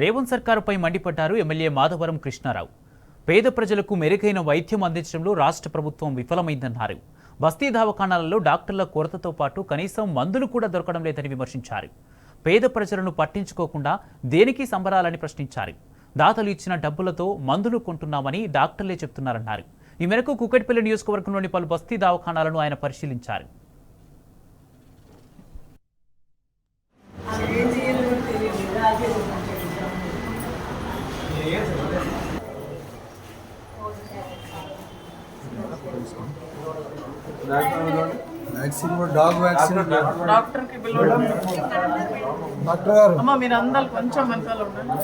రేవంత్ సర్కారుపై మండిపడ్డారు ఎమ్మెల్యే మాధవరం కృష్ణారావు. పేద ప్రజలకు మెరుగైన వైద్యం అందించడంలో రాష్ట్ర ప్రభుత్వం విఫలమైందన్నారు. బస్తీ దవాఖానాలలో డాక్టర్ల కొరతతో పాటు కనీసం మందులు కూడా దొరకడం లేదని విమర్శించారు. పేద ప్రజలను పట్టించుకోకుండా దేనికి సంబరాలని ప్రశ్నించారు. దాతలు ఇచ్చిన డబ్బులతో మందులు కొంటున్నామని డాక్టర్లే చెప్తున్నారన్నారు. ఈ మేరకు కుకట్పల్లి నియోజకవర్గంలోని పలు బస్తీ దవాఖానాలను ఆయన పరిశీలించారు. డాగ్ వ్యాక్సిన్ డాక్టర్ కి బిల్ డాక్టర్ గారు అమ్మ మీరు అందరూ కొంచెం వెనకాల ఉండండి.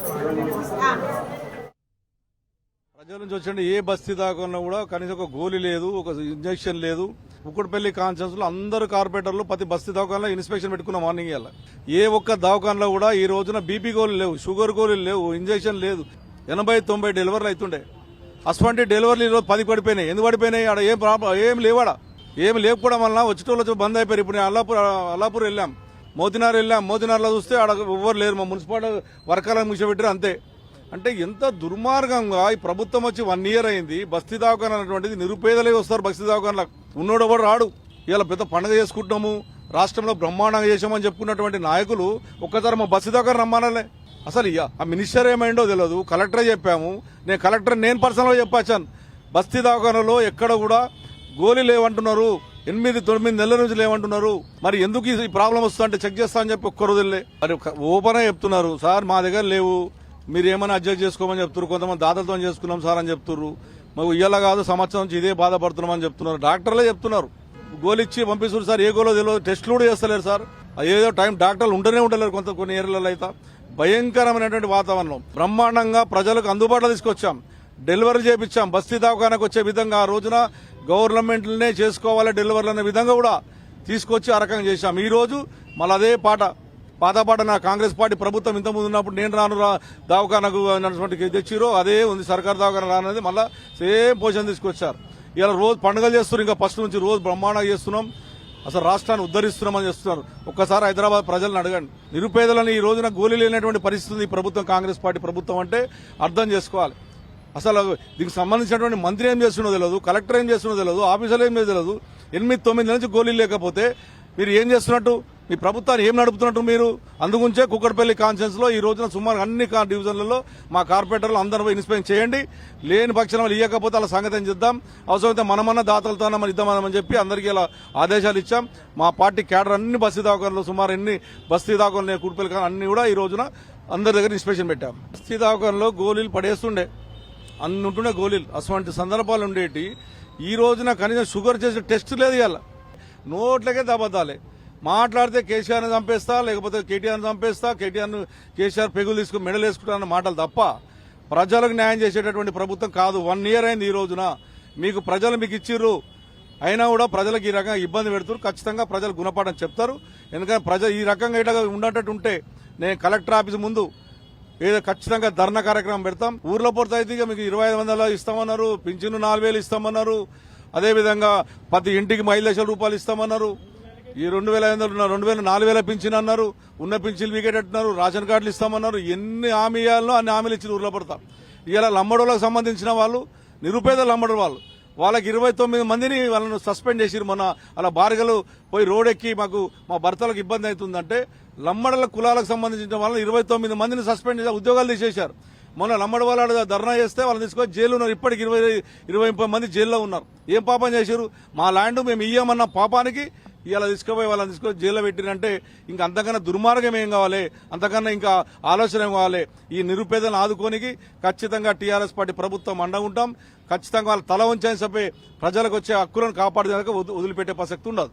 ప్రజల నుంచి వచ్చిన ఏ బస్తీ దాకా కూడా కనీసం ఒక గోళీ లేదు, ఒక ఇంజక్షన్ లేదు. కుక్కడపల్లి కాన్ఫరెన్స్ లో అందరు కార్పొరేటర్లు ప్రతి బస్తీ దవాఖానలో ఇన్స్పెక్షన్ పెట్టుకున్న మార్నింగ్ ఇవాళ. ఏ ఒక్క దవాఖానలో కూడా ఈ రోజున బీపీ గోళీలు లేవు, షుగర్ గోళీలు లేవు, ఇంజక్షన్ లేదు. 80-90 డెలివరీలు అవుతుండే. అటువంటి డెలివరీలు ఈరోజు 10 పడిపోయినాయి. ఎందుకు పడిపోయినాయి? ఆడ ఏం ప్రాబ్లం ఏం లేవాడ. ఏమి లేకపోవడం వల్ల వచ్చేటోళ్ళు బంద్ అయిపోయారు. ఇప్పుడు అల్లాపూర్ వెళ్ళాం, మోతినార్ వెళ్ళాం. మోతినార్లో చూస్తే ఆడ ఎవ్వరు లేరు. మా మున్సిపాలిటీ వర్కర్లను ముగిపెట్టారు అంతే. అంటే ఎంత దుర్మార్గంగా ఈ ప్రభుత్వం వచ్చి 1 ఇయర్ అయింది. బస్తీ దవాఖాన అనేటువంటిది నిరుపేదలే వస్తారు బస్తీ దవాఖానలకు. ఉన్నోడు ఎవరు రాడు. ఇలా పెద్ద పండుగ చేసుకుంటున్నాము, రాష్ట్రంలో బ్రహ్మాండంగా చేసామని చెప్పుకున్నటువంటి నాయకులు ఒక్కసారి మా బస్తీ దవాఖాన రమ్మానలే. అసలు ఆ మినిస్టర్ ఏమైందో తెలియదు. కలెక్టరే చెప్పాము. నేను పర్సనల్గా చెప్పాను. బస్తీ దవాఖానలో ఎక్కడ కూడా గోళీ లేవంటున్నారు. 8-9 నెలల నుంచి లేవంటున్నారు. మరి ఎందుకు ఈ ప్రాబ్లం వస్తుందంటే చెక్ చేస్తా అని చెప్పి ఒక్క రోజులే మరి ఓపెన్ గా చెప్తున్నారు. సార్ మా దగ్గర లేవు, మీరు ఏమైనా అడ్జస్ట్ చేసుకోమని చెప్తున్నారు. కొంతమంది దాతలతో చేసుకున్నాం సార్ అని చెప్తున్నారు. మాకు ఇయ్యాల కాదు సంవత్సరం నుంచి ఇదే బాధపడుతున్నామని చెప్తున్నారు. డాక్టర్లే చెప్తున్నారు. గోళీ ఇచ్చి పంపిస్తున్నారు సార్. ఏ గోలో తెలియదు, టెస్టులు కూడా చేస్తలేరు సార్. ఏదో టైం డాక్టర్లు ఉంటూనే ఉండలేరు. కొన్ని ఏరియాలలో అయితే భయంకరమైనటువంటి వాతావరణం. బ్రహ్మాండంగా ప్రజలకు అందుబాటులో తీసుకొచ్చాం, డెలివరీ చేపించాం. బస్తీ దవాఖానకు వచ్చే విధంగా ఆ రోజున గవర్నమెంట్లనే చేసుకోవాలి డెలివరీలు అనే విధంగా కూడా తీసుకొచ్చి ఆ రకంగా చేశాం. ఈ రోజు మళ్ళీ అదే పాత పాట నా కాంగ్రెస్ పార్టీ ప్రభుత్వం ఇంతకుముందు ఉన్నప్పుడు నేను రాను దవాఖానకు తెచ్చిరో అదే ఉంది. సర్కారు దవాఖాన రానది మళ్ళీ సేమ్ పొజిషన్ తీసుకొచ్చారు. ఇలా రోజు పండుగలు చేస్తున్నారు. ఇంకా ఫస్ట్ నుంచి రోజు బ్రహ్మాండంగా చేస్తున్నాం. అసలు రాష్ట్రాన్ని ఉద్ధరిస్తున్నామని చేస్తున్నారు. ఒక్కసారి హైదరాబాద్ ప్రజలను అడగండి. నిరుపేదలను ఈ రోజున గోళీ లేనటువంటి పరిస్థితి ఈ ప్రభుత్వం, కాంగ్రెస్ పార్టీ ప్రభుత్వం అంటే అర్థం చేసుకోవాలి. అసలు దీనికి సంబంధించినటువంటి మంత్రి ఏం చేస్తున్నదో తెలియదు, కలెక్టర్ ఏం చేస్తున్నదో తెలియదు, ఆఫీసర్లు ఏం తెలియదు. 8-9 నుంచి గోళీలు లేకపోతే మీరు ఏం చేస్తున్నట్టు? మీ ప్రభుత్వాన్ని ఏం నడుపుతున్నట్టు మీరు? అందుగుంచే కుక్కడపల్లి కాన్ఫరెన్స్ లో ఈ రోజున సుమారు అన్ని డివిజన్లలో మా కార్పొరేటర్లు అందరూ ఇన్స్పెక్షన్ చేయండి. లేని పక్షాన వాళ్ళు ఇవ్వకపోతే అలా సంగతి చేద్దాం. అవసరమైతే మనమన్న దాతలతో మనం ఇద్దామని చెప్పి అందరికీ ఇలా ఆదేశాలు ఇచ్చాం. మా పార్టీ క్యాడర్ అన్ని బస్తీ దవాఖానలు సుమారు ఎన్ని బస్తీ దవాఖానలు కుక్కడపల్లి అన్ని కూడా ఈ రోజున అందరి దగ్గర ఇన్స్పెక్షన్ పెట్టాం. బస్తీ దవాఖానలో గోళీలు పడేస్తుండే, అన్ని ఉంటుండే గోళీలు. అటువంటి సందర్భాలు ఉండేటి. ఈ రోజున కనీసం షుగర్ చేసే టెస్ట్ లేదు. ఇలా నోట్లకే దబద్దాలే. మాట్లాడితే కేసీఆర్ని చంపేస్తా, లేకపోతే కేటీఆర్ని చంపేస్తా, కేసీఆర్ పెగులు తీసుకుని మెడలు వేసుకుంటారన్న మాటలు తప్ప ప్రజలకు న్యాయం చేసేటటువంటి ప్రభుత్వం కాదు. 1 ఇయర్ అయింది. ఈ రోజున ప్రజలు మీకు ఇచ్చిర్రు, అయినా కూడా ప్రజలకు ఈ రకంగా ఇబ్బంది పెడుతున్నారు. ఖచ్చితంగా ప్రజలు గుణపాఠం చెప్తారు. ఎందుకంటే ప్రజలు ఈ రకంగా ఇట్లా ఉండేటట్టు ఉంటే నేను కలెక్టర్ ఆఫీస్ ముందు ఏదో ఖచ్చితంగా ధర్నా కార్యక్రమం పెడతాం. ఊర్లో పూర్తి అయితే మీకు 2500 ఇస్తామన్నారు, పింఛను 4000 ఇస్తామన్నారు. అదేవిధంగా ప్రతి ఇంటికి 5 లక్షల రూపాయలు ఇస్తామన్నారు. ఈ 2500 4000 పింఛన్ అన్నారు. ఉన్న పింఛన్లు వీకేటట్టున్నారు. రేషన్ కార్డులు ఇస్తామన్నారు. ఎన్ని హామీ ఇవ్వాలనో అన్ని హామీలు ఇచ్చి ఊర్లో పడతాం. ఇలా లంబడోళ్ళకు సంబంధించిన వాళ్ళు, నిరుపేద లంబడు వాళ్ళకి 29 మందిని వాళ్ళను సస్పెండ్ చేసిరు. మొన్న అలా బారిగలు పోయి రోడ్డెక్కి మా భర్తలకు ఇబ్బంది అవుతుందంటే లంబడల కులాలకు సంబంధించిన వాళ్ళని 29 మందిని సస్పెండ్ చేసి ఉద్యోగాలు తీసేశారు. మొన్న లంబడి వాళ్ళు ధర్నా చేస్తే వాళ్ళని తీసుకొని జైలు ఉన్నారు. ఇప్పటికి 20-30 మంది జైల్లో ఉన్నారు. ఏం పాపం చేశారు? మా ల్యాండ్ మేము ఇయ్యమన్న పాపానికి ఇలా తీసుకుపోయి వాళ్ళని తీసుకొని జైల్లో పెట్టినంటే ఇంకా అంతకన్నా దుర్మార్గం ఏం కావాలి? అంతకన్నా ఇంకా ఆలోచన ఏం కావాలి? ఈ నిరుపేదలను ఆదుకోనికి ఖచ్చితంగా టీఆర్ఎస్ పార్టీ ప్రభుత్వం అండగా ఉంటాం. ఖచ్చితంగా వాళ్ళ తల వంచని చెప్పి ప్రజలకు వచ్చే హక్కులను కాపాడేందుకు వదిలిపెట్టే ప్రసక్తి ఉండదు.